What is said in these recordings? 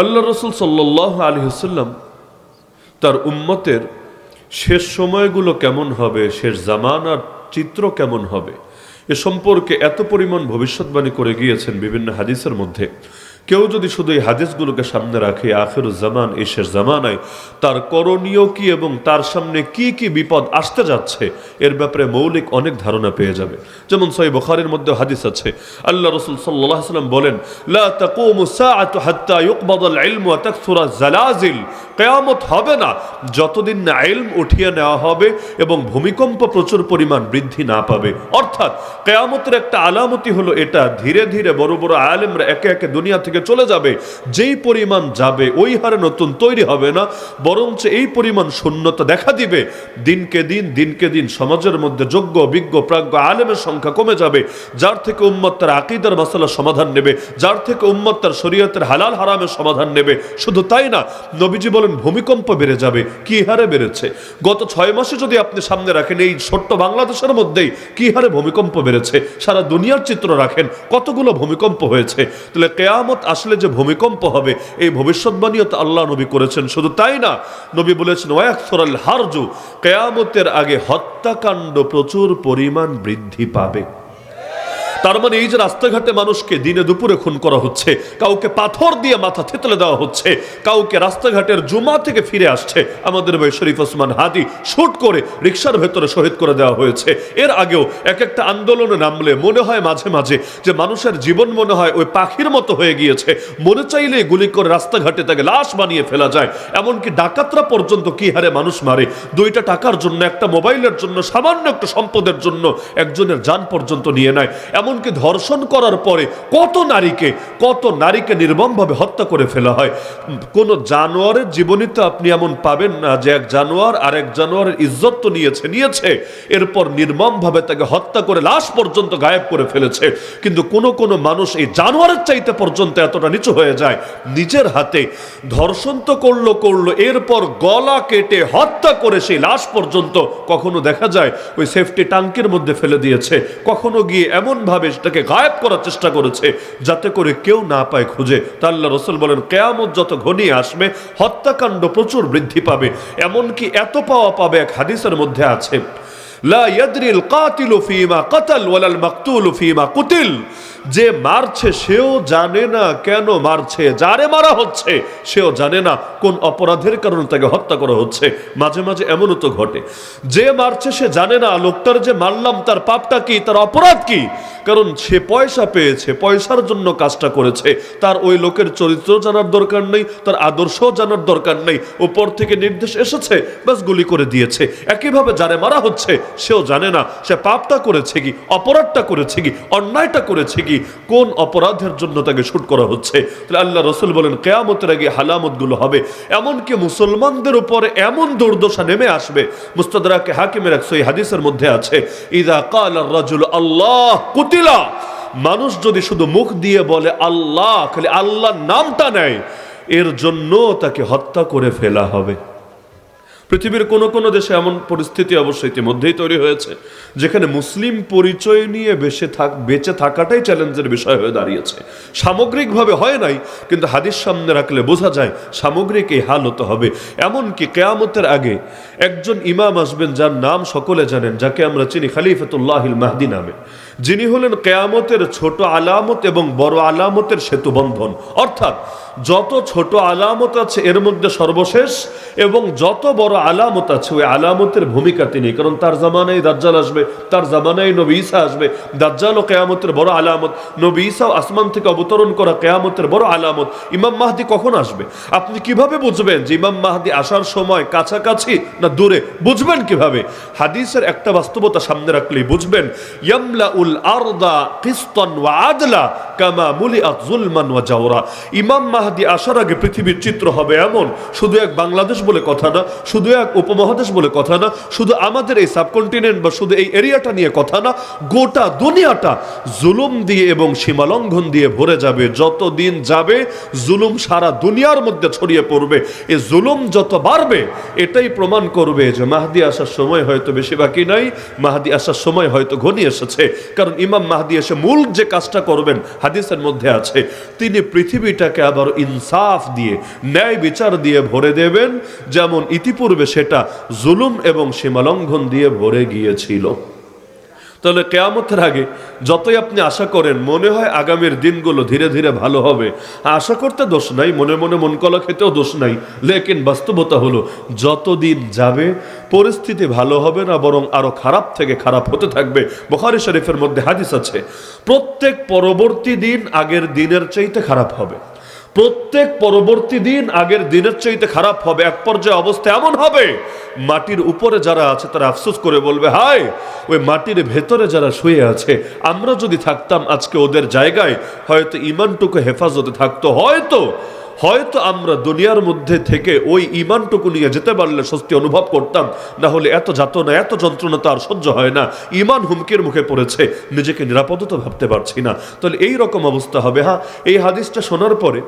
আল্লাহ রসুল সাল্লাল্লাহু আলাইহি ওয়াসাল্লাম তার উম্মতের শেষ সময়গুলো কেমন হবে, শেষ জামানার চিত্র কেমন হবে, এ সম্পর্কে এত পরিমাণ ভবিষ্যৎবাণী করে গিয়েছেন বিভিন্ন হাদিসের মধ্যে। কেউ যদি শুধু এই হাদিসগুলোকে সামনে রাখে, আখিরুজ জামান, এই শেষ জামানায় তার করণীয় কি এবং তার সামনে কি কি বিপদ আসতে যাচ্ছে এর ব্যাপারে মৌলিক অনেক ধারণা পেয়ে যাবে। যেমন সহিহ বুখারীর মধ্যে হাদিস আছে, আল্লাহ রাসূল সাল্লাল্লাহু আলাইহি ওয়াসাল্লাম বলেন, লা তাকুমু সাআতু হাত্তা ইউকবাদাল ইলমু ওয়া তাকসুরা জালাজিল। কিয়ামত হবে না যতদিন না ইলম উঠিয়ে নেওয়া হবে এবং ভূমিকম্প প্রচুর পরিমাণ বৃদ্ধি না পাবে। অর্থাৎ কিয়ামতের একটা আলামতি হলো এটা, ধীরে ধীরে বড় বড় আলেমরা একে একে দুনিয়া থেকে চলে যাবে। যেই পরিমাণ যাবে ওই হারে নতুন তৈরি হবে না, বরঞ্চ এই পরিমাণ শূন্যতা দেখা দিবে। দিনকে দিন সমাজের মধ্যে যোগ্য বিজ্ঞ প্রাজ্ঞ আলেমের সংখ্যা কমে যাবে, যার থেকে উম্মত তার আকীদার মাসালার সমাধান নেবে, যার থেকে উম্মত তার শরীয়তের হালাল হারামের সমাধান নেবে। শুধু তাই না, নবীজি বলেন ভূমিকম্প বেড়ে যাবে। কি হারে বেড়েছে? গত 6 মাসে যদি আপনি সামনে রাখেন, এই ছোট্ট বাংলাদেশের মধ্যেই কি হারে ভূমিকম্প বেড়েছে, সারা দুনিয়ার চিত্র রাখেন কতগুলো ভূমিকম্প হয়েছে। তাহলে কিয়ামত আসলে যে ভূমিকম্প হবে এই ভবিষ্যৎবাণীও তো আল্লাহ নবী করেছেন। শুধু তাই না, নবী বলেছেন ওয়ায়াকসুরাল হারজু, কিয়ামতের আগে হত্যাকাণ্ড প্রচুর পরিমাণ বৃদ্ধি পাবে। তার মানে এই যে রাস্তাঘাটে মানুষকে দিনে দুপুরে খুন করা হচ্ছে, কাউকে পাথর দিয়ে মাথা থেতলে দেওয়া হচ্ছে, কাউকে রাস্তাঘাটের জুমা থেকে ফিরে আসছে আমাদের ভাই শরীফ ওসমান হাদি শুট করে রিকশার ভেতরে শহীদ করে দেওয়া হয়েছে। এর আগেও এক একটা আন্দোলনে নামলে মনে হয় মাঝে মাঝে যে মানুষের জীবন মনে হয় ওই পাখির মতো হয়ে গিয়েছে, মনে চাইলে গুলি করে রাস্তাঘাটে তাকে লাশ বানিয়ে ফেলা যায়। এমনকি ডাকাতরা পর্যন্ত কি হারে মানুষ মারে, 2টা টাকার জন্য, একটা মোবাইলের জন্য, সামান্য একটা সম্পদের জন্য একজনের জান পর্যন্ত নিয়ে নেয়। এমনকি ধর্ষণ করার পরে কত নারীকে নির্মমভাবে হত্যা করে ফেলা হয়। কোন জানোয়ারের জীবনীতে আপনি এমন পাবেন না যে এক জানোয়ার আর এক জানোয়ারের ইজ্জত তো নিয়েছে, এরপর নির্মমভাবে তাকে হত্যা করে লাশ পর্যন্ত গায়েব করে ফেলেছে। কিন্তু কোন মানুষ এই জানোয়ারের চাইতে পর্যন্ত এতটা নিচু হয়ে যায়, নিজের হাতে ধর্ষণ তো করলো, এরপর গলা কেটে হত্যা করে সেই লাশ পর্যন্ত কখনো দেখা যায় ওই সেফটি ট্যাঙ্কের মধ্যে ফেলে দিয়েছে, কখনো গিয়ে এমন ভাবে সেটাকে গায়েব করার চেষ্টা করেছে যাতে করে কেউ না পায় খুঁজে। তা আল্লাহ রাসূল বলেন কিয়ামত যত ঘনিয়ে আসবে হত্যাকাণ্ড প্রচুর বৃদ্ধি পাবে। এমনকি এত পাবে, এক হাদিসের মধ্যে আছে, লা ইয়াদরিল কাতিলু ফীমা কাতাল ওয়ালাল মাকতুলু ফীমা কুতিল। যে মারছে সেও জানে না কেন মারছে, যারে মারা হচ্ছে সেও জানে না কোন অপরাধের কারণে তাকে হত্যা করা হচ্ছে। মাঝে মাঝে এমনও তো ঘটে, যে মারছে সে জানে না লোকটার যে মারলাম তার পাপটা কি, তার অপরাধ কি। কারণ সে পয়সা পেয়েছে, পয়সার জন্য কাজটা করেছে, তার ওই লোকের চরিত্র জানার দরকার নেই, তার আদর্শ জানার দরকার নেই, উপর থেকে নির্দেশ এসেছে বাস গুলি করে দিয়েছে। একইভাবে যারে মারা হচ্ছে সেও জানে না সে পাপটা করেছে কি, অপরাধটা করেছে কি, অন্যায়টা করেছে কি, কোন অপরাধের জন্য তাকে শুট করা হচ্ছে। তাহলে আল্লাহ রাসূল বলেন কিয়ামতের আগে হালামতগুলো হবে। এমনকি মুসলমানদের উপরে এমন দুর্দশা নেমে আসবে, মুস্তাদরাকে হাকিমের এক সহিহ হাদিসের মধ্যে আছে, ইযা ক্বালা আর-রাজুলু আল্লাহ কুতিলা। মানুষ যদি শুধু মুখ দিয়ে বলে আল্লাহ, খালি আল্লাহর নামটা নেয়, এর জন্য তাকে হত্যা করে ফেলা হবে। পৃথিবীর কোন দেশে এমন পরিস্থিতি অবশ্য ইতিমধ্যেই তৈরি হয়েছে যেখানে মুসলিম পরিচয় নিয়ে বেঁচে থাকাটাই চ্যালেঞ্জের বিষয় হয়ে দাঁড়িয়েছে। সামগ্রিকভাবে হয় নাই, কিন্তু হাদিস সামনে রাখলে বোঝা যায় সামগ্রিক এই হাল হতে হবে। এমনকি কিয়ামতের আগে একজন ইমাম আসবেন যার নাম সকলে জানেন, যাকে আমরা চিনি খলিফাতুল্লাহিল মাহদি নামে, যিনি হলেন কিয়ামতের ছোট আলামত এবং বড় আলামতের সেতুবন্ধন। অর্থাৎ যত ছোট আলামত আছে এর মধ্যে সর্বশেষ, এবং যত বড় আলামত আছে ওই আলামতের ভূমিকা তিনি। কারণ তার জামানায় দাজ্জাল আসবে, তার জামানায় নবী ঈসা আসবে। দাজ্জালও কিয়ামতের বড় আলামত, নবী ঈসাও আসমান থেকে অবতরণ করা কিয়ামতের বড় আলামত। ইমাম মাহদি কখন আসবে আপনি কিভাবে বুঝবেন যে ইমাম মাহদি আসার সময় কাছাকাছি না দূরে? বুঝবেন কিভাবে? হাদিসের একটা বাস্তবতা সামনে রাখলেই বুঝবেন, ইয়ামলাউল আরদা কিসতান ওয়া আদলা কামা মুলিআত যুলমান ওয়া জাওরা। ইমাম মাহদি আসার আগে পৃথিবীর চিত্র হবে এমন, শুধু এক বাংলাদেশ বলে কথা না, শুধু এক উপমহাদেশ বলে কথা না, শুধু আমাদের এই সাবকন্টিনেন্ট বা শুধু এই এরিয়াটা নিয়ে কথা না, গোটা দুনিয়াটা জুলুম দিয়ে এবং সীমালঙ্ঘন দিয়ে ভরে যাবে। যত দিন যাবে জুলুম সারা দুনিয়ার মধ্যে ছড়িয়ে পড়বে। এই জুলুম যত বাড়বে এটাই প্রমাণ করবে যে মাহদি আসার সময় হয়তো বেশি বাকি নাই, মাহদি আসার সময় হয়তো ঘনিয়ে এসেছে। কারণ ইমাম মাহদি এসে মূল যে কাজটা করবেন হাদিসের মধ্যে আছে, তিনি পৃথিবীটাকে আবার ইনসাফ দিয়ে, ন্যায় বিচার দিয়ে ভরে দেবেন, যেমন ইতিপূর্বে সেটা জুলুম এবং সীমালঙ্ঘন দিয়ে ভরে গিয়েছিল। তাহলে কিয়ামতের আগে যতই আপনি আশা করেন মনে হয় আগামীর দিনগুলো ধীরে ধীরে ভালো হবে, আশা করতে দোষ নাই, মনে মনে মন কলা খেতেও দোষ নাই, লেকিন বাস্তবতা হলো যতদিন যাবে পরিস্থিতি ভালো হবে না, বরং আরো খারাপ থেকে খারাপ হতে থাকবে। বুখারী শরীফের মধ্যে হাদিস আছে, প্রত্যেক পরবর্তী দিন আগের দিনের চাইতে খারাপ হবে, প্রত্যেক পরবর্তী দিন আগের দিনের চাইতে খারাপ হবে। এক পর্যায়ে অবস্থা এমন হবে, মাটির উপরে যারা আছে তারা আফসোস করে বলবে, হায় ওই মাটির ভেতরে যারা শুয়ে আছে, আমরা যদি থাকতাম আজকে ওদের জায়গায়, হয়তো ইমানটুকু হেফাজতে থাকতো, হয়তো আমরা দুনিয়ার মধ্যে থেকে ওই ইমানটুকু নিয়ে যেতে পারলে স্বস্তি অনুভব করতাম, না হলে এত যাতনা এত যন্ত্রণা তো আর সহ্য হয় না। ইমান হুমকির মুখে পড়েছে, নিজেকে নিরাপদ তো ভাবতে পারছি না। তাহলে এই রকম অবস্থা হবে। হ্যাঁ, এই হাদিসটা শোনার পরে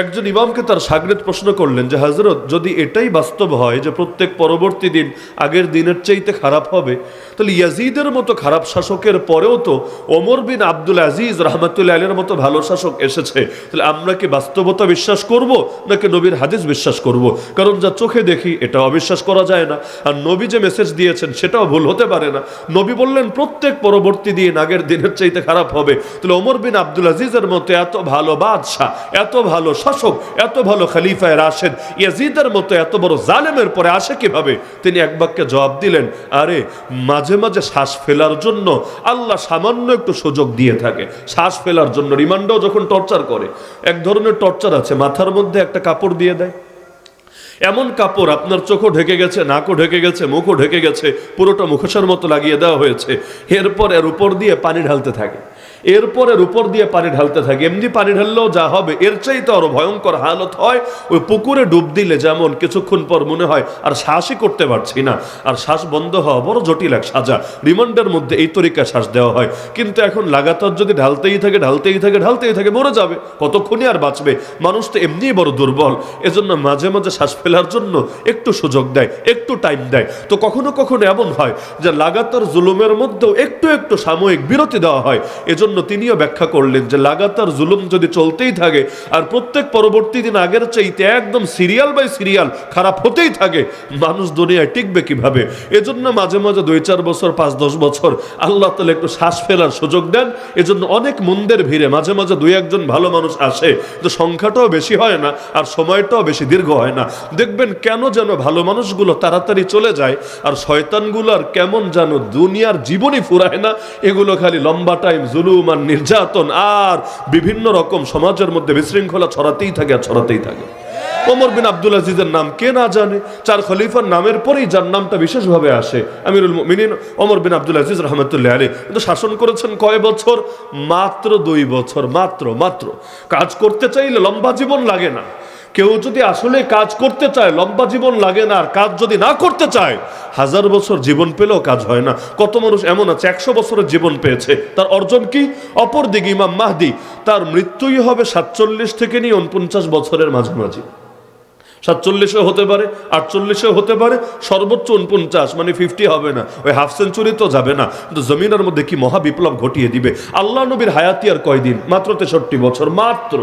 একজন ইমামকে তার শাগরেদ প্রশ্ন করলেন যে, হযরত, যদি এটাই বাস্তব হয় যে প্রত্যেক পরবর্তী দিন আগের দিনের চাইতে খারাপ হবে, তাহলে ইয়াজিদের মতো খারাপ শাসকের পরেও তো ওমর বিন আব্দুল আজিজ রাহমাতুল্লাহ আলাইহির মতো ভালো শাসক এসেছে, তাহলে আমরা কি বাস্তবতা বিশ্বাস করব নাকি নবীর হাদিস বিশ্বাস করব? কারণ যা চোখে দেখি এটা অবিশ্বাস করা যায় না, আর নবী যে মেসেজ দিয়েছেন সেটাও ভুল হতে পারে না। নবী বললেন প্রত্যেক পরবর্তী দিন আগের দিনের চাইতে খারাপ হবে, তাহলে ওমর বিন আব্দুল আজিজের মতো এত ভালো বাদশাহ, এত ভালো শাসক, এত ভালো খলিফায়ে রাশেদ ইয়াজিদের মতো এত বড় জালেমের পরে আসে কিভাবে? তিনি এক বাক্যে জবাব দিলেন, আরে মাঝে মাঝে শ্বাস ফেলার জন্য আল্লাহ সামান্য একটু সুযোগ দিয়ে থাকে, শ্বাস ফেলার জন্য। রিমান্ডেও যখন টর্চার করে, এক ধরনের টর্চার আছে, মাথার মধ্যে একটা কাপড় দিয়ে দেয়, এমন কাপড় আপনার চোখও ঢেকে গেছে, নাকও ঢেকে গেছে, মুখও ঢেকে গেছে, পুরোটা মুখোশের মতো লাগিয়ে দেওয়া হয়েছে। এরপর এর উপর দিয়ে পানি ঢালতে থাকে, এরপর এর উপর দিয়ে পানি ঢালতে থাকে। এমনি পানি ঢাললেও যা হবে, এর চাইতে আরো ভয়ঙ্কর হালত হয় ওই পুকুরে ডুব দিলে যেমন কিছুক্ষণ পর মনে হয় আর শ্বাসই করতে পারছি না, আর শ্বাস বন্ধ হওয়া বড় জটিল এক সাজা। রিমান্ডের মধ্যে এই তরিকায় শ্বাস দেওয়া হয়, কিন্তু এখন লাগাতার যদি ঢালতেই থাকে মরে যাবে, কতক্ষণই আর বাঁচবে? মানুষ তো এমনিই বড় দুর্বল, এজন্য মাঝে মাঝে শ্বাস ফেলার জন্য একটু সুযোগ দেয়, একটু টাইম দেয়। তো কখনো কখনো এমন হয় যে লাগাতার জুলুমের মধ্যেও একটু একটু সাময়িক বিরতি দেওয়া হয়। এজন্য তিনিও ব্যাখ্যা করলেন যে লাগাতার জুলুম যদি চলতেই থাকে আর প্রত্যেক পরবর্তী দিন আগের চাইতে একদম সিরিয়াল বাই সিরিয়াল খারাপ হতেই থাকে, মানুষ দুনিয়ায় টিকবে কিভাবে? এজন্য মাঝে মাঝে 2-4 বছর 5-10 বছর আল্লাহ তাআলা একটু শ্বাস ফেলার সুযোগ দেন। এজন্য অনেক মন্দের ভিড়ে মাঝে মাঝে 2-1 ভালো মানুষ আসে, তো সংখ্যাটাও বেশি হয় না আর সময়টাও বেশি দীর্ঘ হয় না। দেখবেন কেন যেন ভালো মানুষগুলো তাড়াতাড়ি চলে যায়, আর শয়তানগুলোর কেমন যেন দুনিয়ার জীবনই ফুরায় না, এগুলো খালি লম্বা টাইম জুলুম আর নির্যাতন আর বিভিন্ন রকম সমাজের মধ্যে বিশৃঙ্খলা ছড়াতেই থাকে। ওমর বিন আব্দুল আজিজের নাম কে না জানে? 4 খলিফার নামের পরেই যার নামটা বিশেষভাবে আসে, আমিরুল মুমিনিন ওমর বিন আব্দুল আজিজ রাহমাতুল্লাহ আলাইহি। কিন্তু শাসন করেছেন কয় বছর? মাত্র 2 বছর। মাত্র। কাজ করতে চাইলে লম্বা জীবন লাগে না। কেউ যদি আসলে কাজ করতে চায় লম্বা জীবন লাগে না, আর কাজ যদি না করতে চায় 1000 বছর জীবন পেলেও কাজ হয় না। কত মানুষ এমন আছে 100 বছরের জীবন পেয়েছে, তার অর্জন কি? অপরদিকে ইমাম মাহদি, তার মৃত্যুই হবে 47 থেকে নিয়ে 49 বছরের মাঝামাঝি। 47 হতে পারে, 48 হতে পারে, সর্বোচ্চ 49, মানে 50 হবে না, ওই হাফ সেঞ্চুরি তো যাবে না। কিন্তু জমিনের মধ্যে কি মহা বিপ্লব ঘটিয়ে দিবে। আল্লাহ নবীর হায়াতি আর কয়দিন? মাত্র 63 বছর, মাত্র,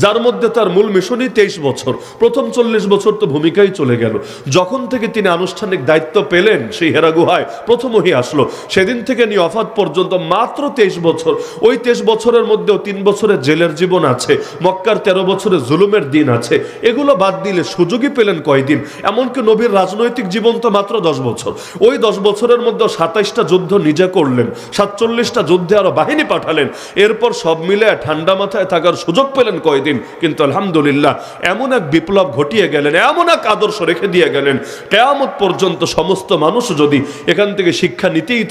যার মধ্যে তার মূল মিশনই 23 বছর। প্রথম 40 বছর তো ভূমিকাই চলে গেল। যখন থেকে তিনি আনুষ্ঠানিক দায়িত্ব পেলেন সেই হেরা গুহায় প্রথম ওহী আসলো, সেদিন থেকে নিয়ে ওয়াফাত পর্যন্ত মাত্র 23 বছর। ওই 23 বছরের মধ্যেও 3 বছরের জেলের জীবন আছে, মক্কার 13 বছরের জুলুমের দিন আছে। এগুলো বাদ দিলে সুযোগই পেলেন কয়দিন? এমনকি নবীর রাজনৈতিক জীবন তো মাত্র 10 বছর। ওই 10 বছরের মধ্যে 27টা যুদ্ধ নিজে করলেন, 47টা যুদ্ধে আরো বাহিনী পাঠালেন। এরপর সব মিলে ঠান্ডা মাথায় থাকার সুযোগ পেলেন কয়দিন? কিন্তু আলহামদুলিল্লাহ এমন এক বিপ্লব ঘটিয়ে গেলেন, এমন এক আদর্শ রেখে দিয়ে গেলেন, কিয়ামত পর্যন্ত সমস্ত মানুষ যদি এখান থেকে শিক্ষা নিতেই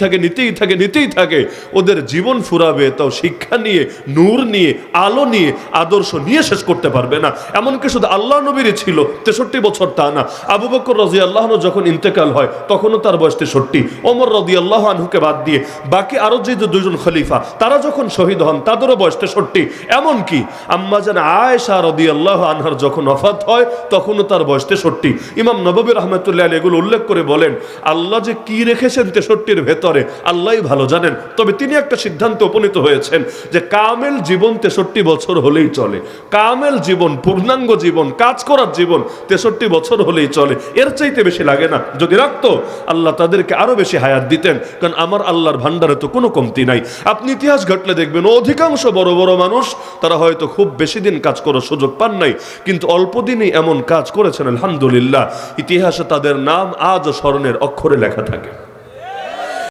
থাকে, ওদের জীবন ফুরাবে তাও শিক্ষা নিয়ে, নূর নিয়ে, আলো নিয়ে, আদর্শ নিয়ে শেষ করতে পারবে না। এমনকি শুধু আল্লাহ নবীরই ছিল 63 বছর তা না। আবু বকর রাদিয়াল্লাহু আনহু যখন ইন্তেকাল হয় তখনও তার বয়স 63। ওমর রাদিয়াল্লাহু আনহুকে বাদ দিয়ে বাকি আরো যে 2জন খলিফা তারা যখন শহীদ হন তাদেরও বয়স 63। এমনকি আম্মা জান আয়েশা রাদিয়াল্লাহু আনহার যখন ওফাত হয় তখনও তার বয়স 63। ইমাম নববী রাহমাতুল্লাহ আলাইহি এগুলো উল্লেখ করে বলেন, আল্লাহ যে কি রেখেছেন 63-র ভেতরে আল্লাহই ভালো জানেন। তবে তিনি একটা সিদ্ধান্ত উপনীত হয়েছেন যে কামেল জীবন 63 বছর হলেই চলে। কামেল জীবন, পূর্ণাঙ্গ জীবন, কাজ করার জীবন 63 বছর হলেই চলে, এর চাইতে বেশি লাগে না। যদি রাখতো আল্লাহ তাদেরকে আরো বেশি হায়াত দিতেন, কারণ আমার আল্লাহর ভান্ডারে তো কোনো কমতি নাই। আপনি ইতিহাস ঘটলে দেখবেন অধিকাংশ বড় বড় মানুষ তারা হয়তো খুব বেশি দিন কাজ করার সুযোগ পান নাই, কিন্তু অল্প দিনই এমন কাজ করেছেন আলহামদুলিল্লাহ, ইতিহাসে তাদের নাম আজও স্মরণের অক্ষরে লেখা থাকে।